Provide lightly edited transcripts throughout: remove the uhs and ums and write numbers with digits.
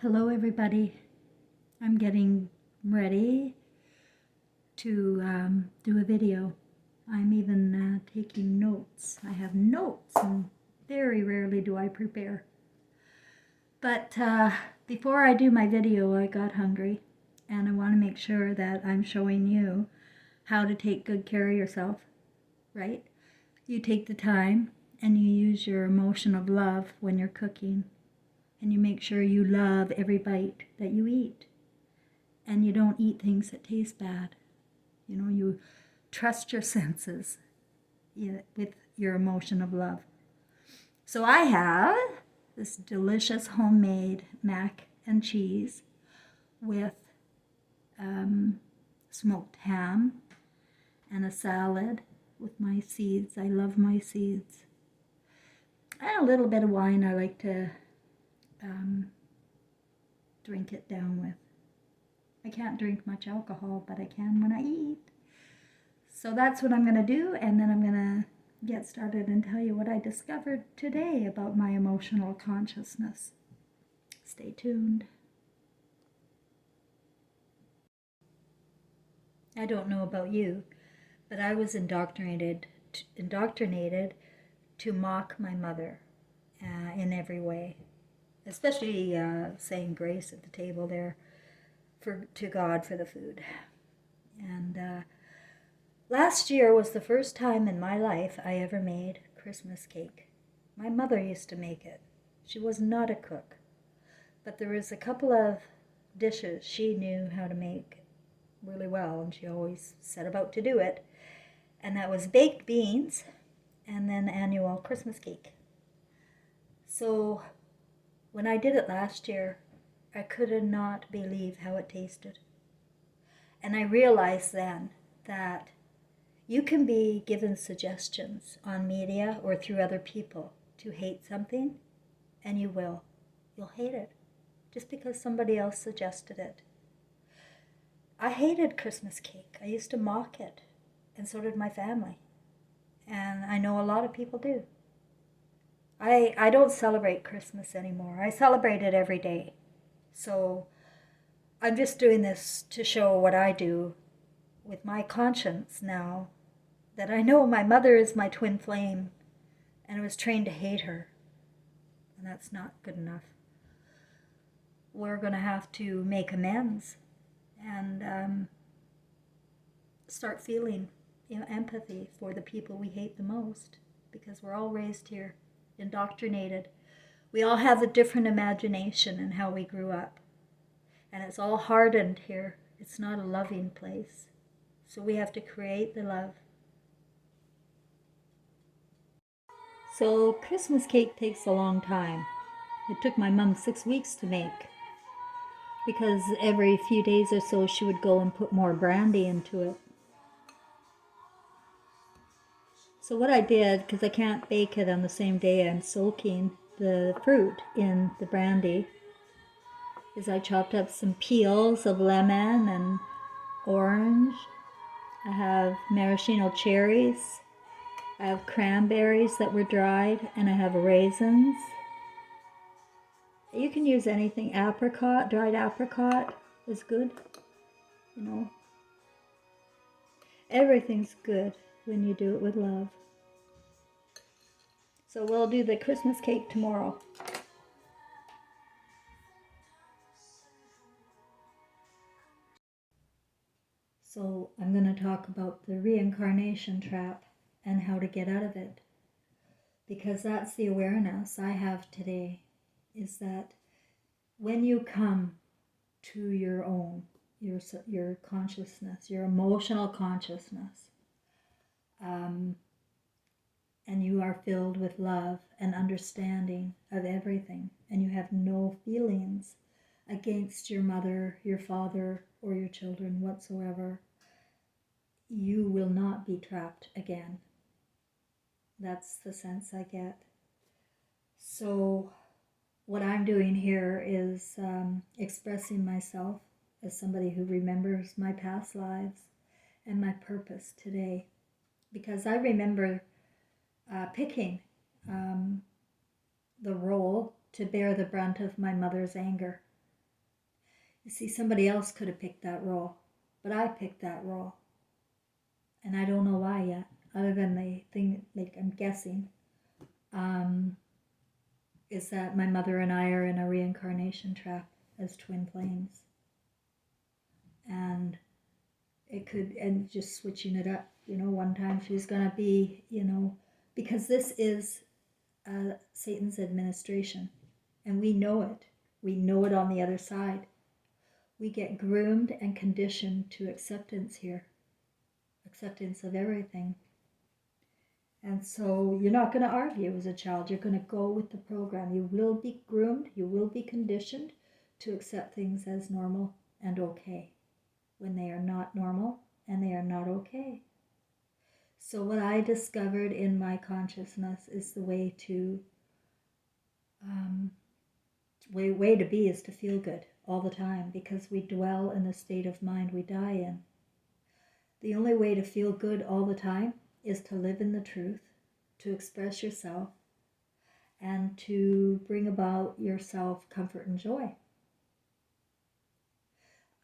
Hello everybody. I'm getting ready to do a video. I'm even taking notes. I have notes and very rarely do I prepare. But before I do my video, I got hungry and I want to make sure that I'm showing you how to take good care of yourself, right? You take the time and you use your emotion of love when you're cooking. And you make sure you love every bite that you eat. And you don't eat things that taste bad. You know, you trust your senses with your emotion of love. So I have this delicious homemade mac and cheese with smoked ham and a salad with my seeds. I love my seeds. And a little bit of wine I like to drink it down with. I can't drink much alcohol, but I can when I eat. So that's what I'm going to do, and then I'm going to get started and tell you what I discovered today about my emotional consciousness. Stay tuned. I don't know about you, but I was indoctrinated to mock my mother in every way, especially saying grace at the table there to God for the food. And last year was the first time in my life I ever made Christmas cake. My mother used to make it. She was not a cook, but there was a couple of dishes she knew how to make really well, and she always set about to do it. And that was baked beans and then annual Christmas cake. So when I did it last year, I could not believe how it tasted. And I realized then that you can be given suggestions on media or through other people to hate something, and you will. You'll hate it just because somebody else suggested it. I hated Christmas cake. I used to mock it, and so did my family. And I know a lot of people do. I don't celebrate Christmas anymore. I celebrate it every day. So I'm just doing this to show what I do with my conscience now, that I know my mother is my twin flame and I was trained to hate her. And that's not good enough. We're going to have to make amends and start feeling empathy for the people we hate the most, because we're all raised here, indoctrinated. We all have a different imagination in how we grew up. And it's all hardened here. It's not a loving place. So we have to create the love. So Christmas cake takes a long time. It took my mom 6 weeks to make, because every few days or so she would go and put more brandy into it. So what I did, because I can't bake it on the same day I'm soaking the fruit in the brandy, is I chopped up some peels of lemon and orange. I have maraschino cherries. I have cranberries that were dried, and I have raisins. You can use anything. Apricot, dried apricot is good, you know. Everything's good when you do it with love. So we'll do the Christmas cake tomorrow. So I'm going to talk about the reincarnation trap and how to get out of it. Because that's the awareness I have today, is that when you come to your own, your consciousness, your emotional consciousness, and you are filled with love and understanding of everything, and you have no feelings against your mother, your father, or your children whatsoever, you will not be trapped again. That's the sense I get. So what I'm doing here is expressing myself as somebody who remembers my past lives and my purpose today. Because I remember picking the role to bear the brunt of my mother's anger. You see, somebody else could have picked that role, but I picked that role. And I don't know why yet, other than the thing, like I'm guessing, is that my mother and I are in a reincarnation trap as twin flames. And it could, and just switching it up, one time she's going to be, because this is Satan's administration. And we know it. We know it on the other side. We get groomed and conditioned to acceptance here, acceptance of everything. And so you're not going to argue as a child. You're going to go with the program. You will be groomed. You will be conditioned to accept things as normal and okay when they are not normal and they are not okay. So what I discovered in my consciousness is the way to way to be is to feel good all the time, because we dwell in the state of mind we die in. The only way to feel good all the time is to live in the truth, to express yourself, and to bring about yourself comfort and joy.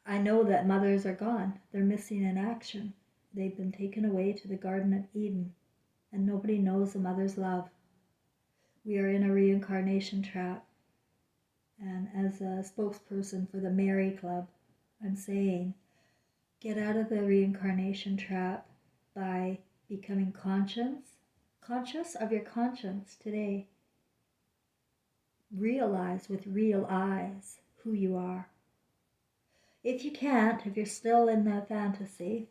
I know that mothers are gone. They're missing in action. They've been taken away to the Garden of Eden, and nobody knows a mother's love. We are in a reincarnation trap. And as a spokesperson for the Mary Club, I'm saying, get out of the reincarnation trap by becoming conscious of your conscience today. Realize with real eyes who you are. If you can't, if you're still in that fantasy,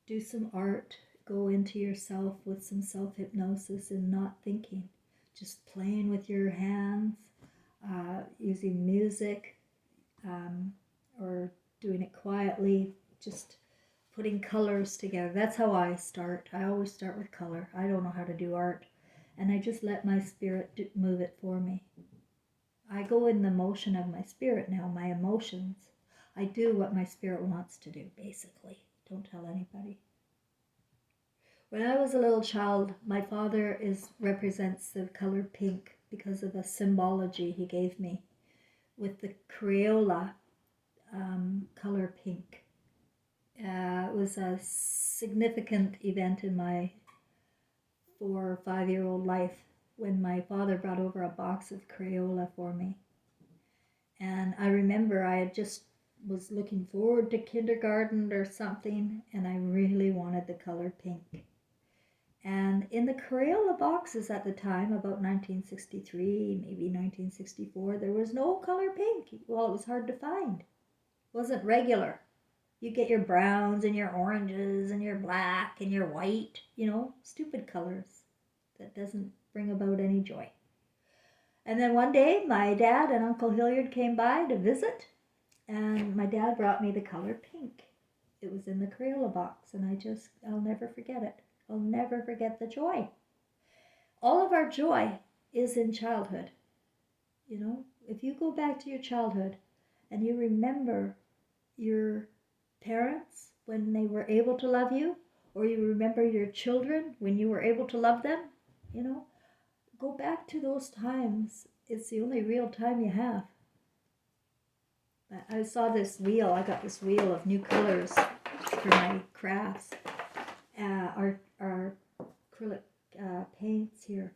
do some art, go into yourself with some self-hypnosis and not thinking, just playing with your hands, using music, or doing it quietly, just putting colors together. That's how I start. I always start with color. I don't know how to do art, and I just let my spirit move it for me. I go in the motion of my spirit now, my emotions. I do what my spirit wants to do, basically. Don't tell anybody. When I was a little child, my father represents the color pink because of a symbology he gave me with the Crayola color pink. It was a significant event in my 4 or 5-year-old life when my father brought over a box of Crayola for me. And I remember I had just was looking forward to kindergarten or something, and I really wanted the color pink. And in the Crayola boxes at the time, about 1963, maybe 1964, there was no color pink. Well, it was hard to find. It wasn't regular. You get your browns and your oranges and your black and your white, stupid colors that doesn't bring about any joy. And then one day, my dad and Uncle Hilliard came by to visit, and my dad brought me the color pink. It was in the Crayola box, and I'll never forget it. I'll never forget the joy. All of our joy is in childhood. If you go back to your childhood and you remember your parents when they were able to love you, or you remember your children when you were able to love them, go back to those times. It's the only real time you have. I saw this wheel. I got this wheel of new colors for my crafts. Our acrylic paints here.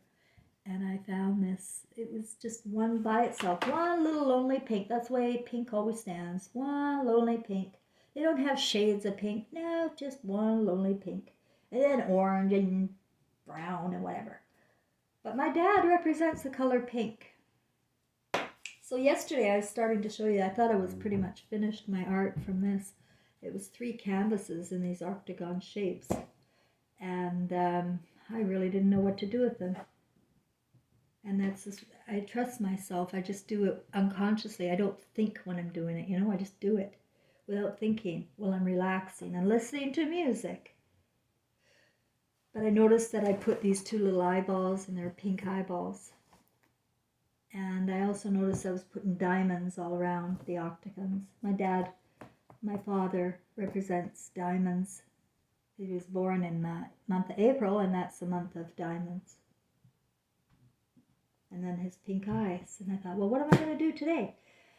And I found this. It was just one by itself. One little lonely pink. That's the way pink always stands. One lonely pink. They don't have shades of pink. No, just one lonely pink. And then orange and brown and whatever. But my dad represents the color pink. So yesterday I was starting to show you. I thought I was pretty much finished my art from this. It was 3 canvases in these octagon shapes. And I really didn't know what to do with them. And that's just, I trust myself. I just do it unconsciously. I don't think when I'm doing it, I just do it without thinking while I'm relaxing and listening to music. But I noticed that I put these 2 little eyeballs, and they're pink eyeballs. And I also noticed I was putting diamonds all around the octagons. My father represents diamonds. He was born in the month of April, and that's the month of diamonds. And then his pink eyes. And I thought, well, what am I going to do today?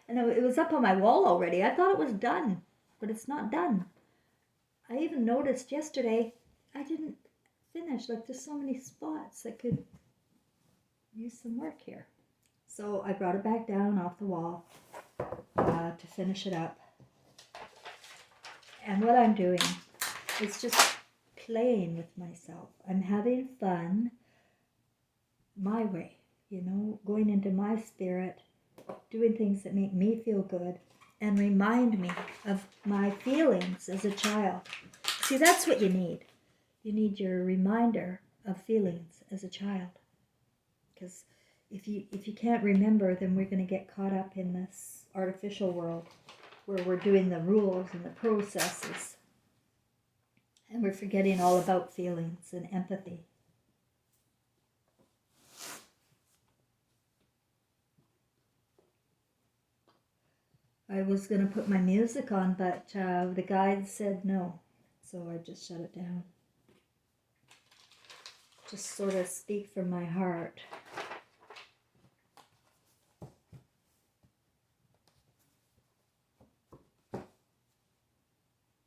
And it was up on my wall already. I thought it was done, but it's not done. I even noticed yesterday I didn't finish. Like there's so many spots that could use some work here. So I brought it back down off the wall to finish it up. And what I'm doing is just playing with myself. I'm having fun my way, going into my spirit, doing things that make me feel good and remind me of my feelings as a child. See, that's what you need. You need your reminder of feelings as a child. Because if you can't remember, then we're going to get caught up in this artificial world where we're doing the rules and the processes. And we're forgetting all about feelings and empathy. I was going to put my music on, but the guide said no. So I just shut it down. Just sort of speak from my heart.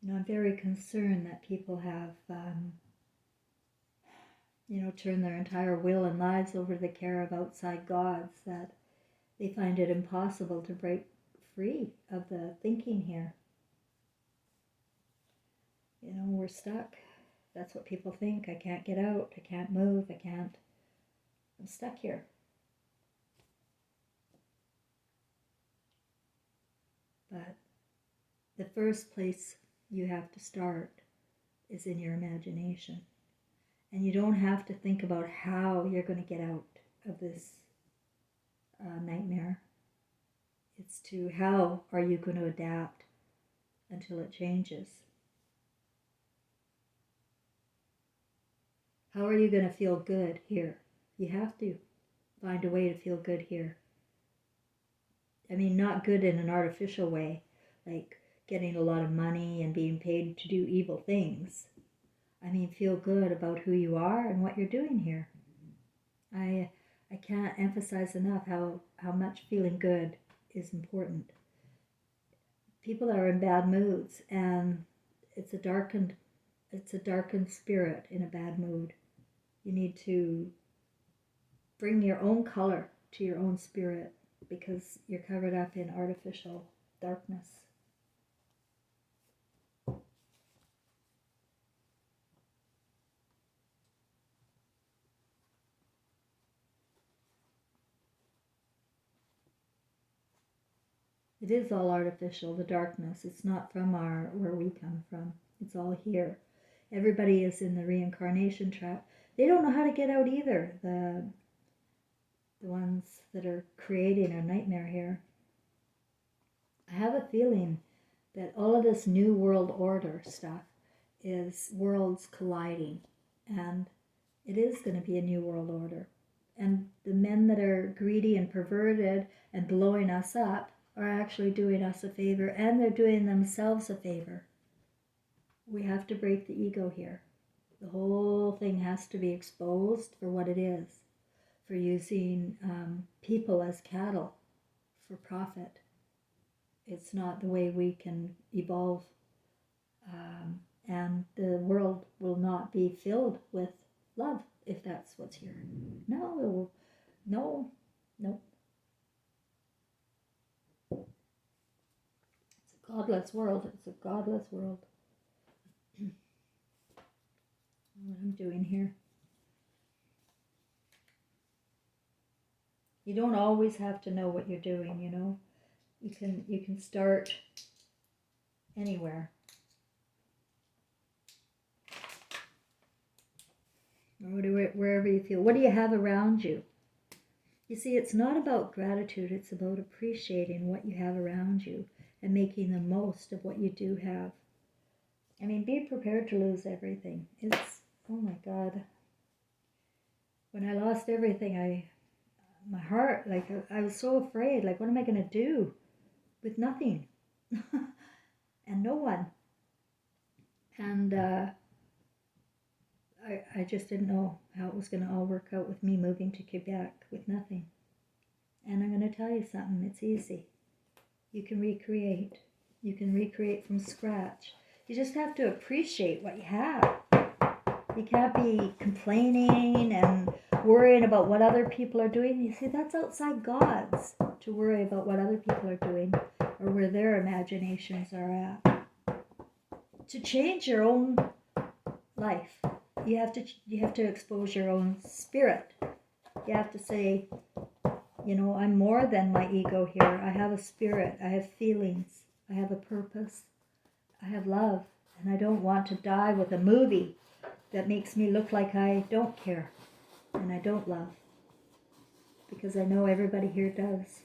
I'm very concerned that people have, turned their entire will and lives over to the care of outside gods, that they find it impossible to break free of the thinking here. We're stuck. That's what people think. I can't get out. I can't move. I'm stuck here. But the first place you have to start is in your imagination. And you don't have to think about how you're going to get out of this nightmare. It's to how are you going to adapt until it changes. How are you going to feel good here? You have to find a way to feel good here. I mean, not good in an artificial way, like getting a lot of money and being paid to do evil things. I mean, feel good about who you are and what you're doing here. I can't emphasize enough how much feeling good is important. People are in bad moods, and it's a darkened spirit in a bad mood. You need to bring your own color to your own spirit, because you're covered up in artificial darkness. It is all artificial, the darkness. It's not from where we come from. It's all here. Everybody is in the reincarnation trap. They don't know how to get out either. The ones that are creating a nightmare here. I have a feeling that all of this new world order stuff is worlds colliding, and it is going to be a new world order. And the men that are greedy and perverted and blowing us up are actually doing us a favor, and they're doing themselves a favor. We have to break the ego here. The whole thing has to be exposed for what it is, for using people as cattle for profit. It's not the way we can evolve, and the world will not be filled with love if that's what's here. No. It's a godless world. It's a godless world. What I'm doing here. You don't always have to know what you're doing, You can start anywhere. Or wherever you feel. What do you have around you? You see, it's not about gratitude. It's about appreciating what you have around you and making the most of what you do have. I mean, be prepared to lose everything. Oh my God. When I lost everything, my heart, like, I was so afraid. Like, what am I going to do with nothing? And no one. And I just didn't know how it was going to all work out with me moving to Quebec with nothing. And I'm going to tell you something, it's easy. You can recreate. You can recreate from scratch. You just have to appreciate what you have. You can't be complaining and worrying about what other people are doing. You see, that's outside God's, to worry about what other people are doing or where their imaginations are at. To change your own life, you have to expose your own spirit. You have to say, I'm more than my ego here. I have a spirit. I have feelings. I have a purpose. I have love. And I don't want to die with a movie that makes me look like I don't care and I don't love. Because I know everybody here does.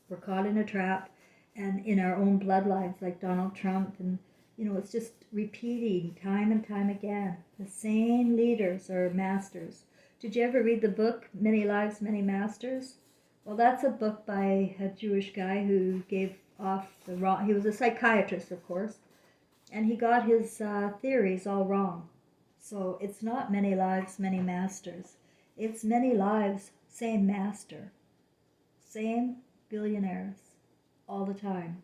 We're caught in a trap, and in our own bloodlines, like Donald Trump, and it's just repeating time and time again. The same leaders are masters. Did you ever read the book Many Lives, Many Masters? Well, that's a book by a Jewish guy who gave off the wrong. He was a psychiatrist, of course, and he got his theories all wrong. So it's not many lives, many masters. It's many lives, same master, same billionaires all the time.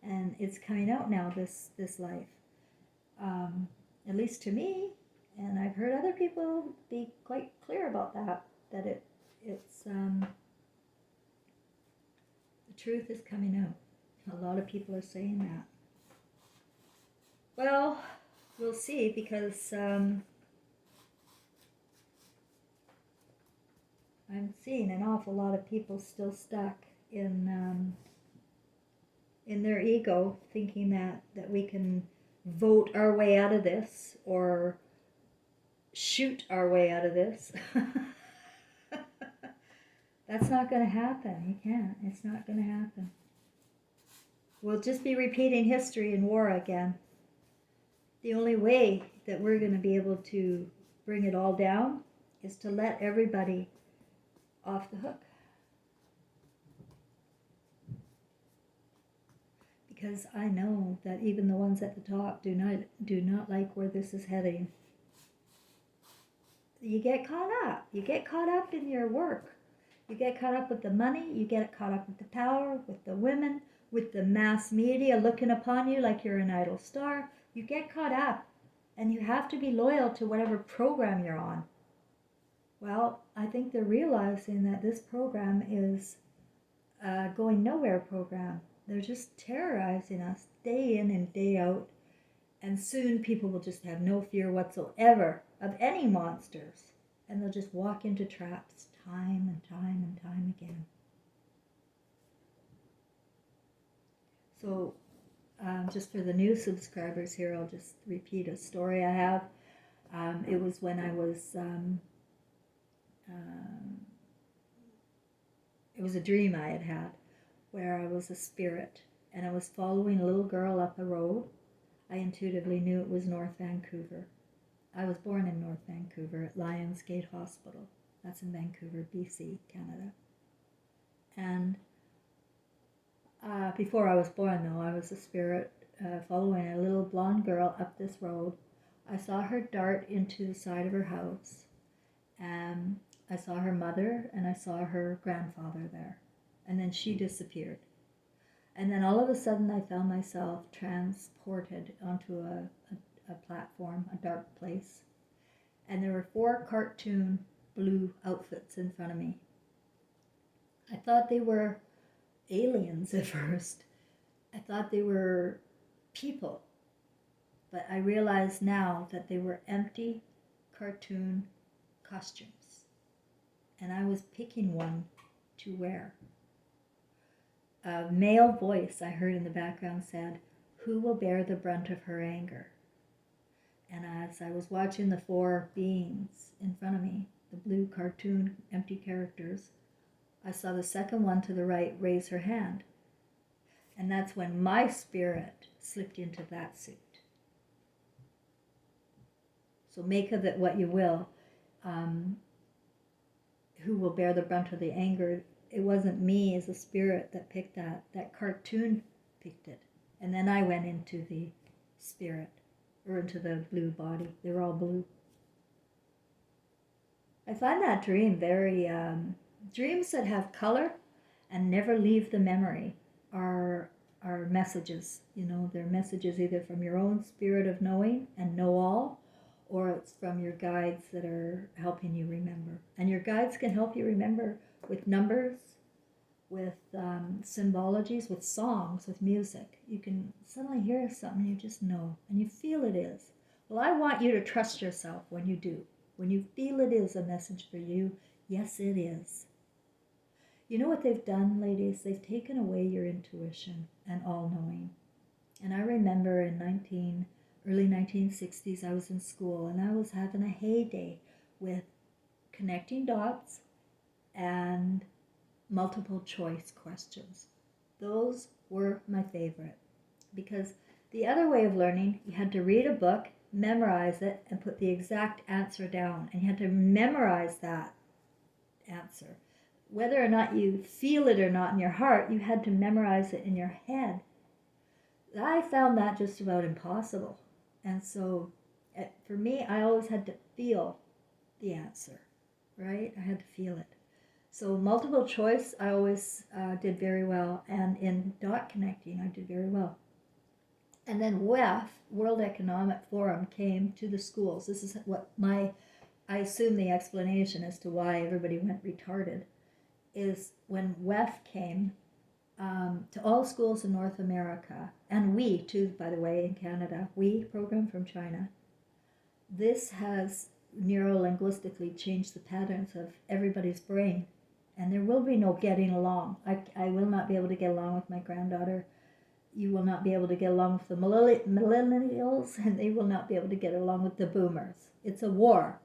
And it's coming out now, this life. At least to me, and I've heard other people be quite clear about that it's the truth is coming out. A lot of people are saying that. Well, we'll see, because I'm seeing an awful lot of people still stuck in their ego, thinking that we can vote our way out of this or shoot our way out of this. That's not going to happen. You can't. It's not going to happen. We'll just be repeating history and war again. The only way that we're going to be able to bring it all down is to let everybody off the hook. Because I know that even the ones at the top do not like where this is heading. You get caught up. You get caught up in your work. You get caught up with the money. You get caught up with the power, with the women, with the mass media looking upon you like you're an idol star. You get caught up, and you have to be loyal to whatever program you're on. Well, I think they're realizing that this program is a going nowhere program. They're just terrorizing us day in and day out. And soon people will just have no fear whatsoever of any monsters. And they'll just walk into traps time and time and time again. So just for the new subscribers here, I'll just repeat a story I have. It was when I was... it was a dream I had where I was a spirit, and I was following a little girl up a road. I intuitively knew it was North Vancouver. I was born in North Vancouver at Lions Gate Hospital. That's in Vancouver, BC, Canada. And before I was born, though, I was a spirit following a little blonde girl up this road. I saw her dart into the side of her house. I saw her mother and I saw her grandfather there. And then she disappeared. And then all of a sudden I found myself transported onto a platform, a dark place. And there were 4 cartoon blue outfits in front of me. I thought they were aliens at first. I thought they were people. But I realize now that they were empty cartoon costumes. And I was picking one to wear. A male voice I heard in the background said, "Who will bear the brunt of her anger?" And as I was watching the 4 beings in front of me, the blue cartoon empty characters, I saw the second one to the right raise her hand. And that's when my spirit slipped into that suit. So make of it what you will. Who will bear the brunt of the anger? It wasn't me as a spirit that picked that. That cartoon picked it. And then I went into the spirit, or into the blue body. They were all blue. I find that dream very... dreams that have color and never leave the memory are messages. They're messages either from your own spirit of knowing and know all, or it's from your guides that are helping you remember. And your guides can help you remember with numbers, with symbologies, with songs, with music. You can suddenly hear something you just know, and you feel it is. Well, I want you to trust yourself when you do. When you feel it is a message for you, yes, it is. You know what they've done, ladies? They've taken away your intuition and all-knowing. And I remember in early 1960s, I was in school, and I was having a heyday with connecting dots and multiple choice questions. Those were my favorite, because the other way of learning, you had to read a book, memorize it, and put the exact answer down. And you had to memorize that answer. Whether or not you feel it or not in your heart, you had to memorize it in your head. I found that just about impossible. And so for me, I always had to feel the answer, right? I had to feel it. So multiple choice, I always did very well. And in dot connecting, I did very well. And then WEF, World Economic Forum, came to the schools. This is what I assume the explanation as to why everybody went retarded, is when WEF came to all schools in North America, and we too, by the way, in Canada, we program from China. This has neuro-linguistically changed the patterns of everybody's brain, and there will be no getting along. I will not be able to get along with my granddaughter. You will not be able to get along with the millennials, and they will not be able to get along with the boomers. It's a war.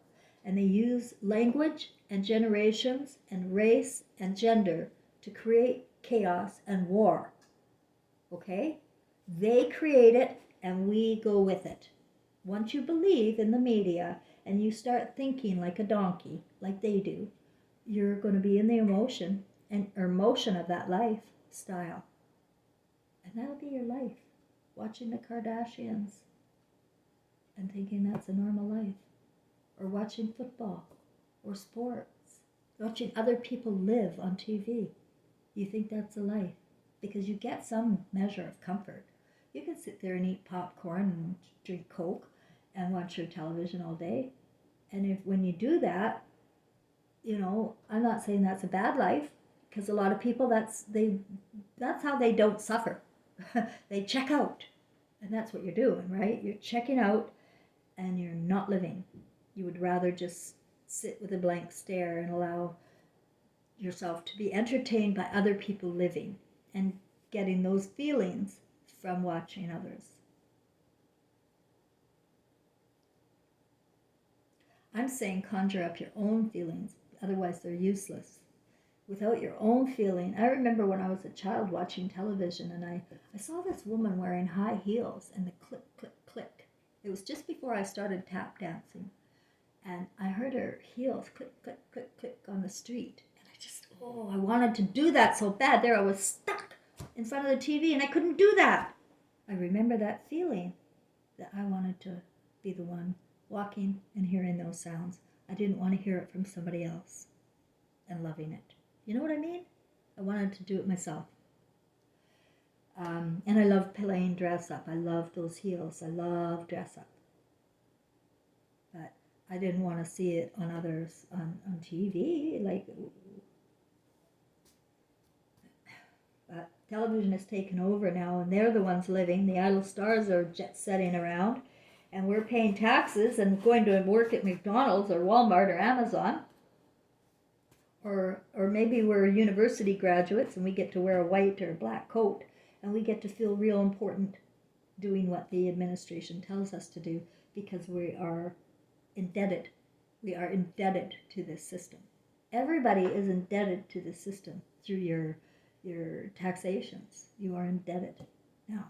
And they use language and generations and race and gender to create chaos and war. Okay? They create it and we go with it. Once you believe in the media and you start thinking like a donkey, like they do, you're going to be in the emotion of that lifestyle. And that'll be your life. Watching the Kardashians and thinking that's a normal life. Or watching football, or sports, watching other people live on TV. You think that's a life, because you get some measure of comfort. You can sit there and eat popcorn and drink Coke and watch your television all day. And when you do that, I'm not saying that's a bad life, because a lot of people, that's how they don't suffer. They check out. And that's what you're doing, right? You're checking out and you're not living. You would rather just sit with a blank stare and allow yourself to be entertained by other people living and getting those feelings from watching others. I'm saying conjure up your own feelings, otherwise they're useless. Without your own feeling, I remember when I was a child watching television, and I saw this woman wearing high heels and the click, click, click. It was just before I started tap dancing. And I heard her heels click, click, click, click on the street. And I wanted to do that so bad. There I was stuck in front of the TV and I couldn't do that. I remember that feeling that I wanted to be the one walking and hearing those sounds. I didn't want to hear it from somebody else and loving it. You know what I mean? I wanted to do it myself. And I love playing dress up. I love those heels. I love dress up. But I didn't want to see it on others on TV. But television has taken over now, and they're the ones living. The idle stars are jet setting around, and we're paying taxes and going to work at McDonald's or Walmart or Amazon. Or maybe we're university graduates and we get to wear a white or black coat, and we get to feel real important doing what the administration tells us to do, because we are indebted. We are indebted to this system. Everybody is indebted to the system through your taxations. You are indebted. Now,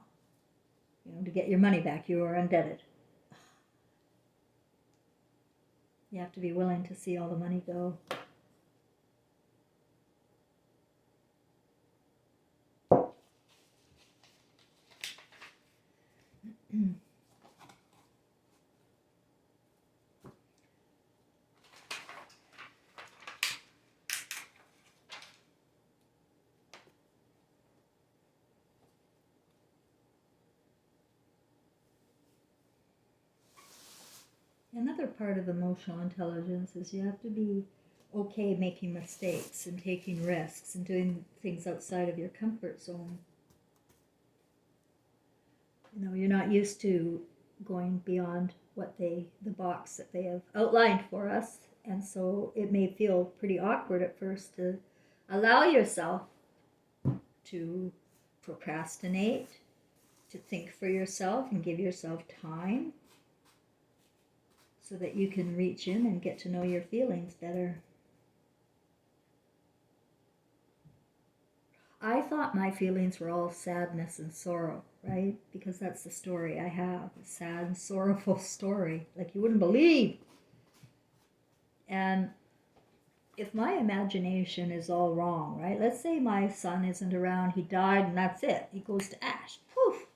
to get your money back, you are indebted. You have to be willing to see all the money go. Another part of emotional intelligence is you have to be okay making mistakes and taking risks and doing things outside of your comfort zone. You're not used to going beyond the box that they have outlined for us, and so it may feel pretty awkward at first to allow yourself to procrastinate, to think for yourself and give yourself time so that you can reach in and get to know your feelings better. I thought my feelings were all sadness and sorrow, right? Because that's the story I have, a sad and sorrowful story, like you wouldn't believe. And if my imagination is all wrong, right? Let's say my son isn't around, he died, and that's it. He goes to ash. Poof!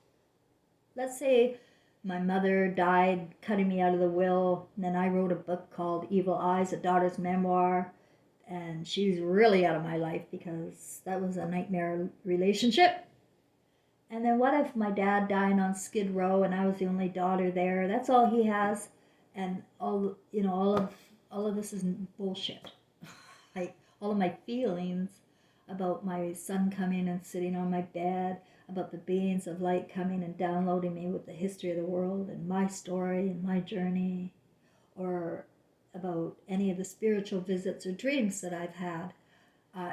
Let's say my mother died, cutting me out of the will, and then I wrote a book called Evil Eyes, a daughter's memoir, and she's really out of my life because that was a nightmare relationship. And then what if my dad dying on Skid Row and I was the only daughter there? That's all he has, and all of this is bullshit. Like all of my feelings about my son coming and sitting on my bed, about the beings of light coming and downloading me with the history of the world and my story and my journey, or about any of the spiritual visits or dreams that I've had,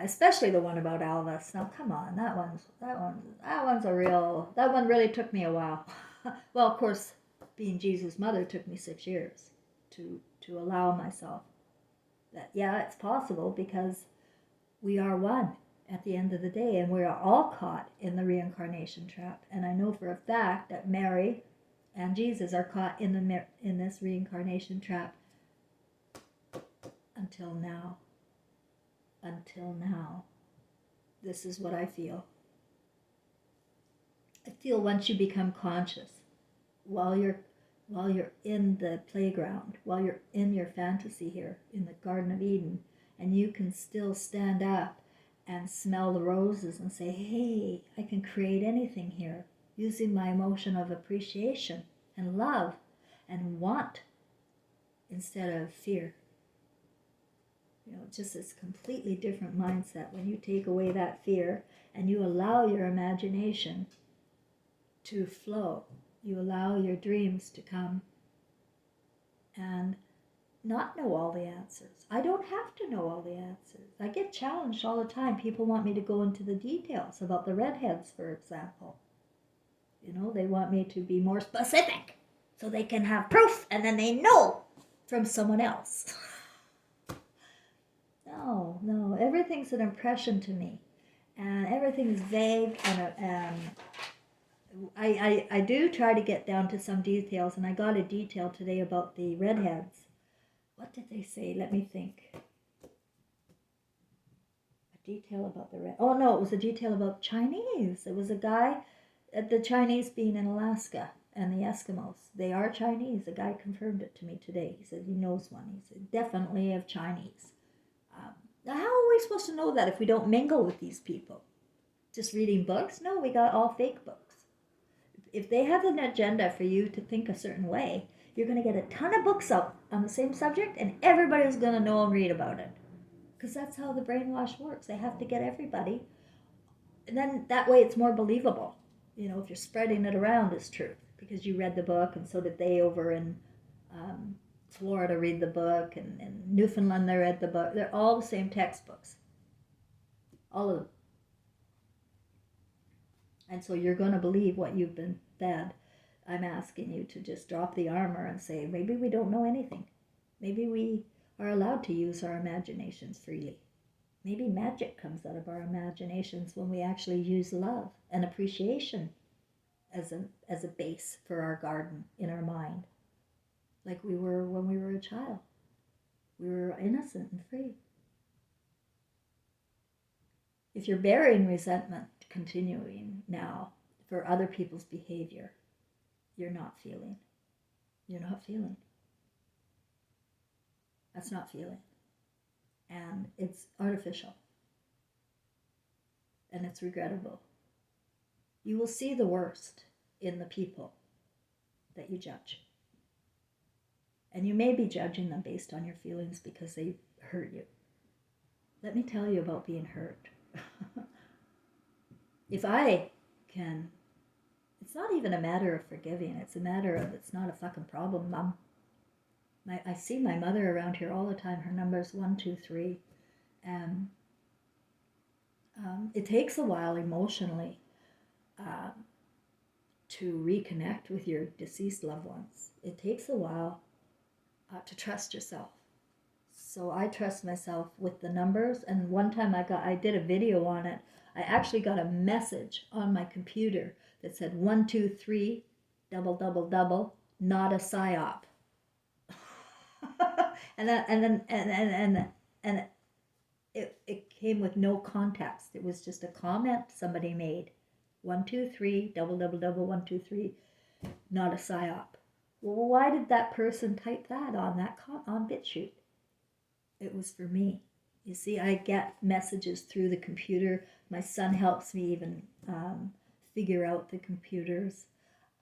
especially the one about Elvis. Now, come on, that one's a real. That one really took me a while. Well, of course, being Jesus' mother took me 6 years to allow myself that. Yeah, it's possible because we are one at the end of the day, and we are all caught in the reincarnation trap. And I know for a fact that Mary and Jesus are caught in this reincarnation trap until now. Until now. This is what I feel. I feel once you become conscious, while you're in the playground, while you're in your fantasy here in the Garden of Eden, and you can still stand up and smell the roses and say, hey, I can create anything here using my emotion of appreciation and love and want instead of fear. Just this completely different mindset when you take away that fear and you allow your imagination to flow. You allow your dreams to come and not know all the answers. I don't have to know all the answers. I get challenged all the time. People want me to go into the details about the redheads, for example. They want me to be more specific so they can have proof and then they know from someone else. No, everything's an impression to me, and everything's vague, and I do try to get down to some details, and I got a detail today about the redheads. What did they say? Let me think. A detail about the red. Oh no, it was a detail about Chinese. It was a guy, the Chinese being in Alaska, and the Eskimos. They are Chinese. The guy confirmed it to me today. He said he knows one. He said definitely of Chinese. Now, how are we supposed to know that if we don't mingle with these people? Just reading books? No, we got all fake books. If they have an agenda for you to think a certain way, you're going to get a ton of books out on the same subject, and everybody's going to know and read about it. Because that's how the brainwash works. They have to get everybody. And then that way it's more believable. If you're spreading it around as truth. Because you read the book, and so did they over in Florida read the book, and in Newfoundland they read the book. They're all the same textbooks. All of them. And so you're going to believe what you've been fed. I'm asking you to just drop the armor and say, maybe we don't know anything. Maybe we are allowed to use our imaginations freely. Maybe magic comes out of our imaginations when we actually use love and appreciation as a base for our garden in our mind. Like we were when we were a child. We were innocent and free. If you're bearing resentment continuing now for other people's behavior, you're not feeling. You're not feeling. That's not feeling. And it's artificial. And it's regrettable. You will see the worst in the people that you judge. And you may be judging them based on your feelings because they hurt you. Let me tell you about being hurt. If I can, it's not even a matter of forgiving. It's a matter of, it's not a fucking problem, Mom. I see my mother around here all the time. Her number's 123. And it takes a while emotionally to reconnect with your deceased loved ones. It takes a while to trust yourself. So I trust myself with the numbers. And one time I did a video on it. I actually got a message on my computer that said 123 double double double, not a psyop. and it came with no context. It was just a comment somebody made. 123 double double double 123, not a psyop. Well, why did that person type that on BitChute? It was for me. You see, I get messages through the computer. My son helps me even figure out the computers.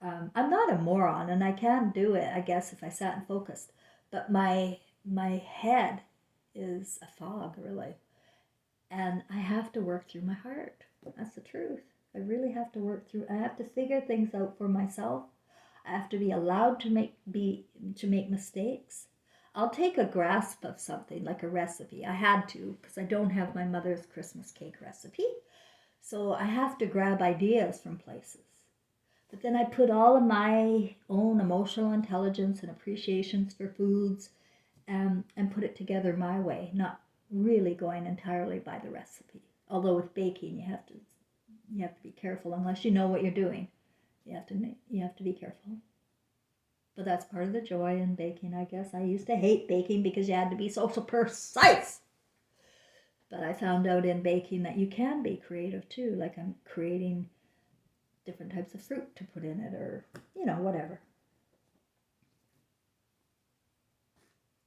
I'm not a moron, and I can do it, I guess, if I sat and focused. But my head is a fog, really. And I have to work through my heart. That's the truth. I really have to work through. I have to figure things out for myself. I have to be allowed to make mistakes. I'll take a grasp of something like a recipe. I had to, because I don't have my mother's Christmas cake recipe. So I have to grab ideas from places. But then I put all of my own emotional intelligence and appreciations for foods and put it together my way, not really going entirely by the recipe. Although with baking, you have to be careful unless you know what you're doing. You have to be careful. But that's part of the joy in baking, I guess. I used to hate baking because you had to be so precise. But I found out in baking that you can be creative too. Like I'm creating different types of fruit to put in it, or, whatever.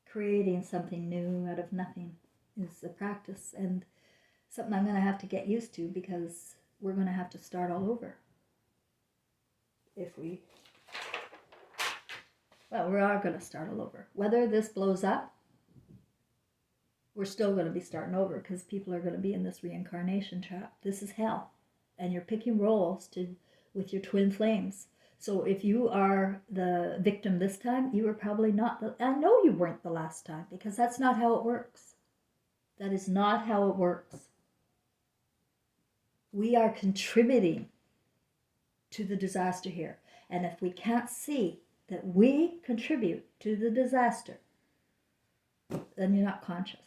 Creating something new out of nothing is a practice and something I'm going to have to get used to, because we're going to have to start all over. We are going to start all over. Whether this blows up, we're still going to be starting over, because people are going to be in this reincarnation trap. This is hell. And you're picking roles with your twin flames. So if you are the victim this time, you were probably not I know you weren't the last time, because that's not how it works. That is not how it works. We are contributing to the disaster here. And if we can't see that we contribute to the disaster, then you're not conscious.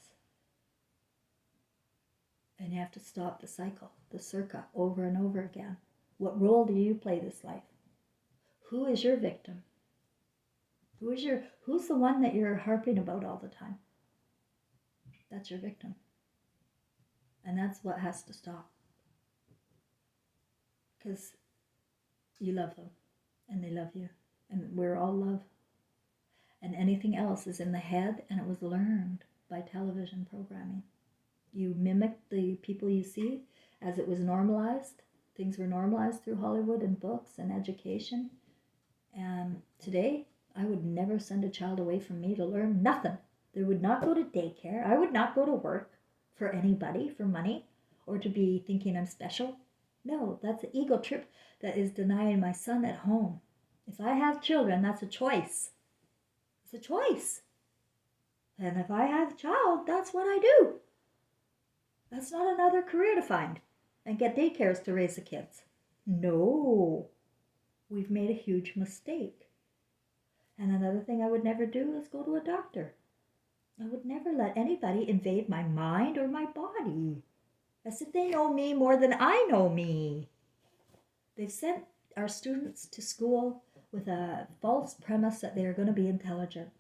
And you have to stop the cycle, the circa, over and over again. What role do you play this life? Who is your victim? Who's the one that you're harping about all the time? That's your victim. And that's what has to stop. Because you love them, and they love you, and we're all love. And anything else is in the head, and it was learned by television programming. You mimic the people you see as it was normalized. Things were normalized through Hollywood and books and education. And today, I would never send a child away from me to learn nothing. They would not go to daycare. I would not go to work for anybody, for money, or to be thinking I'm special. No, that's an ego trip that is denying my son at home. If I have children, that's a choice. It's a choice. And if I have a child, that's what I do. That's not another career to find and get daycares to raise the kids. No, we've made a huge mistake. And another thing I would never do is go to a doctor. I would never let anybody invade my mind or my body, as if they know me more than I know me. They've sent our students to school with a false premise that they are going to be intelligent,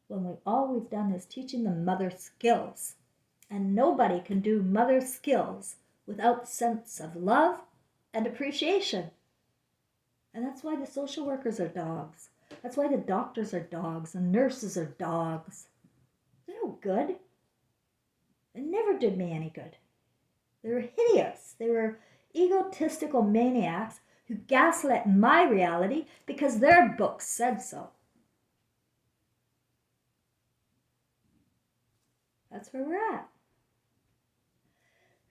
when all we've done is teaching them mother skills. And nobody can do mother skills without the sense of love and appreciation. And that's why the social workers are dogs. That's why the doctors are dogs and nurses are dogs. They're no good. It never did me any good. They were hideous. They were egotistical maniacs who gaslit my reality because their books said so. That's where we're at.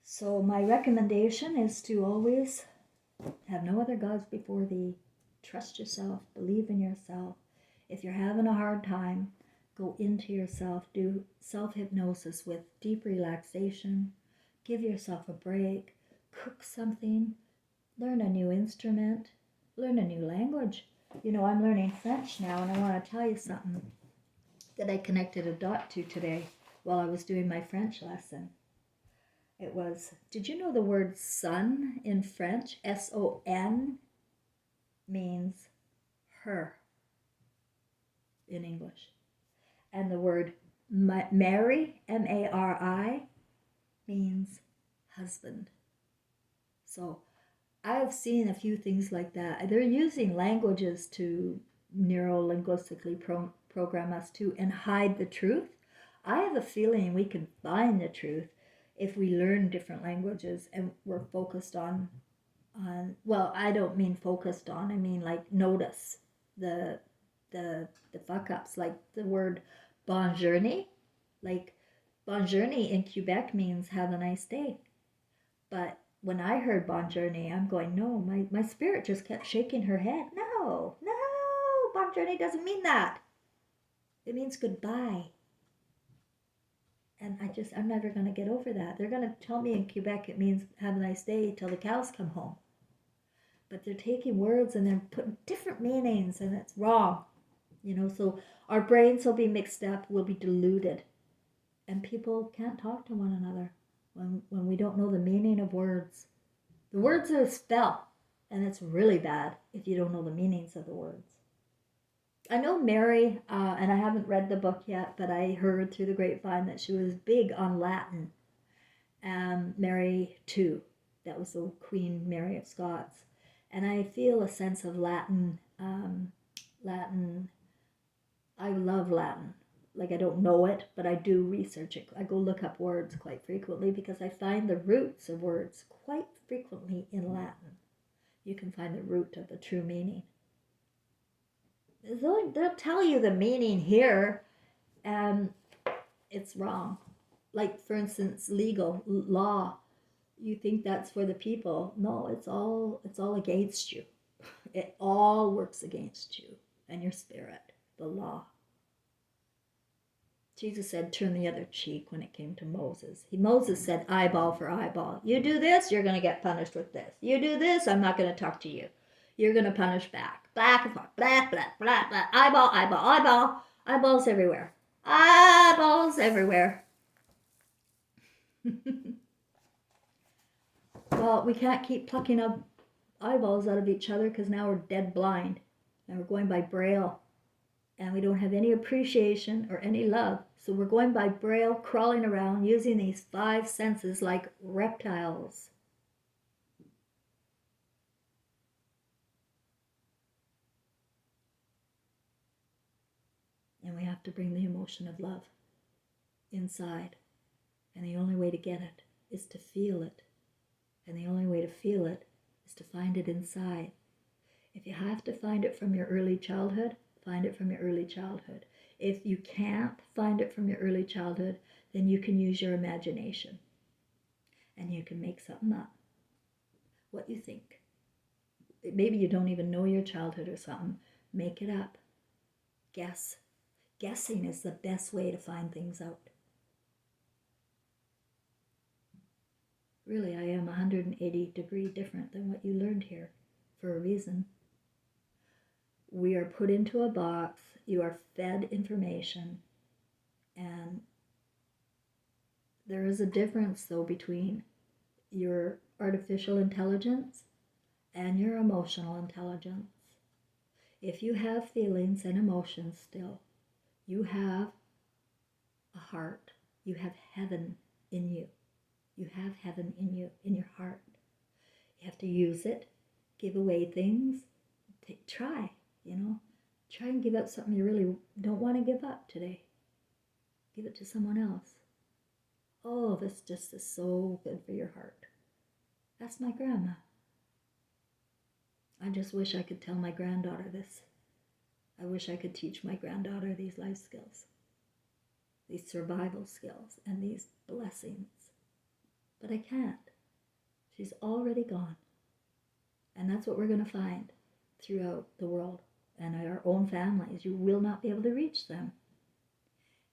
So my recommendation is to always have no other gods before thee. Trust yourself. Believe in yourself. If you're having a hard time, go into yourself. Do self-hypnosis with deep relaxation. Give yourself a break. Cook something. Learn a new instrument. Learn a new language. You know, I'm learning French now, and I want to tell you something that I connected a dot to today while I was doing my French lesson. It was, did you know the word son in French, S-O-N, means her in English? And the word Mary, M-A-R-I, means husband. So I've seen a few things like that. They're using languages to neuro-linguistically program us to and hide the truth. I have a feeling we can find the truth if we learn different languages and we're focused on well, I don't mean focused on, I mean like notice the the fuck ups, like the word bon journey. Like bon journey in Quebec means have a nice day. But when I heard bon journey, I'm going, no, my spirit just kept shaking her head. No, bon journey doesn't mean that. It means goodbye. And I'm never going to get over that. They're going to tell me in Quebec it means have a nice day till the cows come home. But they're taking words and they're putting different meanings, and it's wrong. You know, so our brains will be mixed up, we'll be deluded. And people can't talk to one another when we don't know the meaning of words. The words are a spell, and it's really bad if you don't know the meanings of the words. I know Mary, and I haven't read the book yet, but I heard through the grapevine that she was big on Latin. Mary too. That was the Queen Mary of Scots. And I feel a sense of Latin. Latin. I love Latin. Like, I don't know it, but I do research it. I go look up words quite frequently because I find the roots of words quite frequently in Latin. You can find the root of the true meaning. They'll tell you the meaning here, and it's wrong. Like, for instance, legal, law. You think that's for the people. No, it's all against you. It all works against you and your spirit, the law. Jesus said, turn the other cheek when it came to Moses. Moses said, eyeball for eyeball. You do this, you're going to get punished with this. You do this, I'm not going to talk to you. You're going to punish back. Back and forth. Blah, blah, blah, blah. Eyeball, eyeball, eyeball. Eyeballs everywhere. Eyeballs everywhere. Well, we can't keep plucking up eyeballs out of each other because now we're dead blind. And we're going by Braille. And we don't have any appreciation or any love. So we're going by Braille, crawling around, using these 5 senses like reptiles. And we have to bring the emotion of love inside. And the only way to get it is to feel it. And the only way to feel it is to find it inside. If you have to find it from your early childhood, find it from your early childhood. If you can't find it from your early childhood, then you can use your imagination. And you can make something up. What you think. Maybe you don't even know your childhood or something. Make it up. Guess. Guessing is the best way to find things out. Really, I am 180 degrees different than what you learned here for a reason. We are put into a box, you are fed information, and there is a difference, though, between your artificial intelligence and your emotional intelligence. If you have feelings and emotions still, you have a heart. You have heaven in you. You have heaven in you, in your heart. You have to use it, give away things, try, Try and give up something you really don't want to give up today. Give it to someone else. Oh, this just is so good for your heart. That's my grandma. I just wish I could tell my granddaughter this. I wish I could teach my granddaughter these life skills. these survival skills, and these blessings. But I can't. She's already gone. And that's what we're going to find throughout the world and our own families. You will not be able to reach them.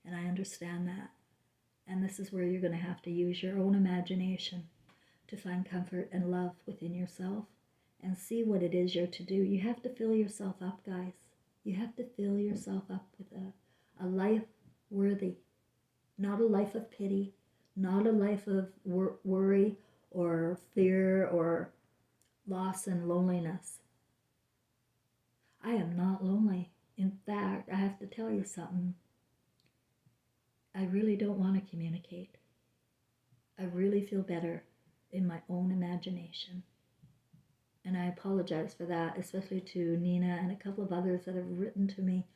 And I understand that. And this is where you're going to have to use your own imagination to find comfort and love within yourself and see what it is you're to do. You have to fill yourself up, guys. You have to fill yourself up with a life worthy, not a life of pity, not a life of worry or fear or loss and loneliness. I am not lonely. In fact, I have to tell you something. I really don't want to communicate. I really feel better in my own imagination. And I apologize for that, especially to Nina and a couple of others that have written to me.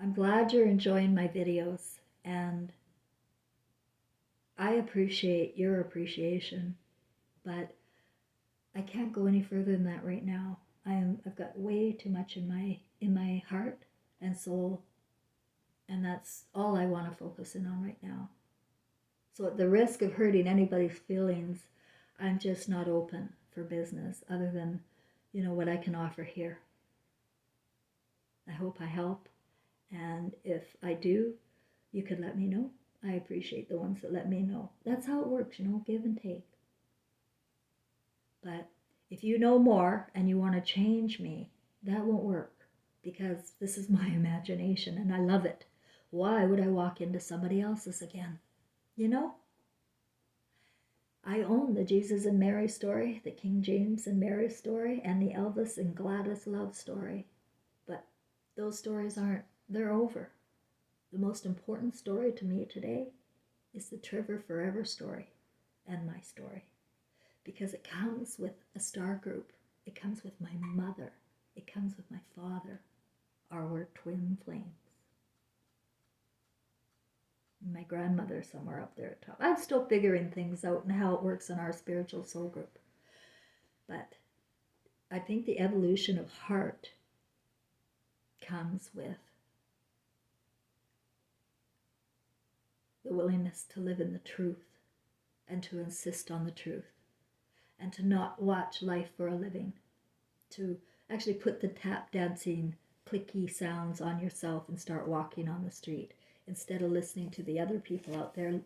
I'm glad you're enjoying my videos, and I appreciate your appreciation, but I can't go any further than that right now. I've got way too much in my heart and soul, and that's all I want to focus in on right now. So at the risk of hurting anybody's feelings, I'm just not open for business other than, what I can offer here. I hope I help, and if I do, you could let me know. I appreciate the ones that let me know. That's how it works, give and take. But if you know more and you want to change me, that won't work, because this is my imagination and I love it. Why would I walk into somebody else's again? I own the Jesus and Mary story, the King James and Mary story, and the Elvis and Gladys love story. But those stories they're over. The most important story to me today is the Trevor Forever story and my story. Because it comes with a star group. It comes with my mother. It comes with my father. We're twin flames. My grandmother somewhere up there at top. I'm still figuring things out and how it works in our spiritual soul group. But I think the evolution of heart comes with the willingness to live in the truth and to insist on the truth and to not watch life for a living, to actually put the tap dancing clicky sounds on yourself and start walking on the street instead of listening to the other people out there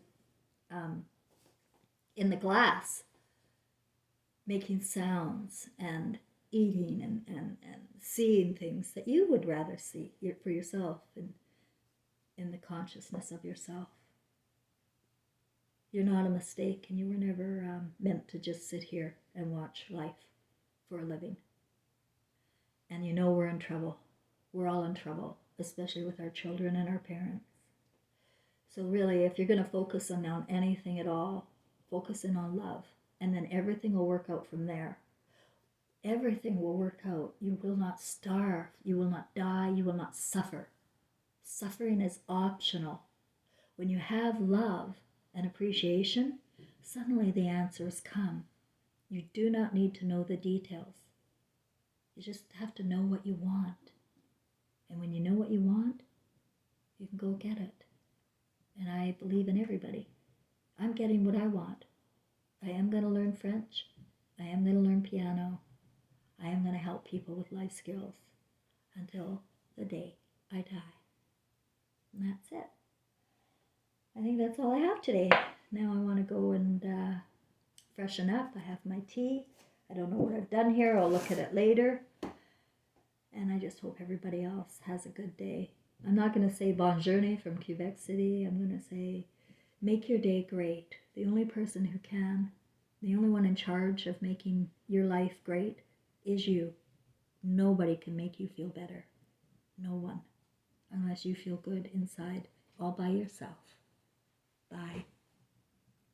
in the glass making sounds and eating and seeing things that you would rather see for yourself in the consciousness of yourself. You're not a mistake, and you were never meant to just sit here and watch life for a living. And we're in trouble. We're all in trouble, especially with our children and our parents. So really, if you're going to focus on anything at all, focus in on love, and then everything will work out from there. Everything will work out. You will not starve. You will not die. You will not suffer. Suffering is optional. When you have love and appreciation, suddenly the answers come. You do not need to know the details. You just have to know what you want. And when you know what you want, you can go get it. And I believe in everybody. I'm getting what I want. I am going to learn French. I am going to learn piano. I am going to help people with life skills until the day I die. And that's it. I think that's all I have today. Now I want to go and freshen up. I have my tea. I don't know what I've done here. I'll look at it later. And I just hope everybody else has a good day. I'm not going to say bonne journée from Quebec City. I'm going to say make your day great. The only person who can, the only one in charge of making your life great is you. Nobody can make you feel better. No one. Unless you feel good inside all by yourself. Bye.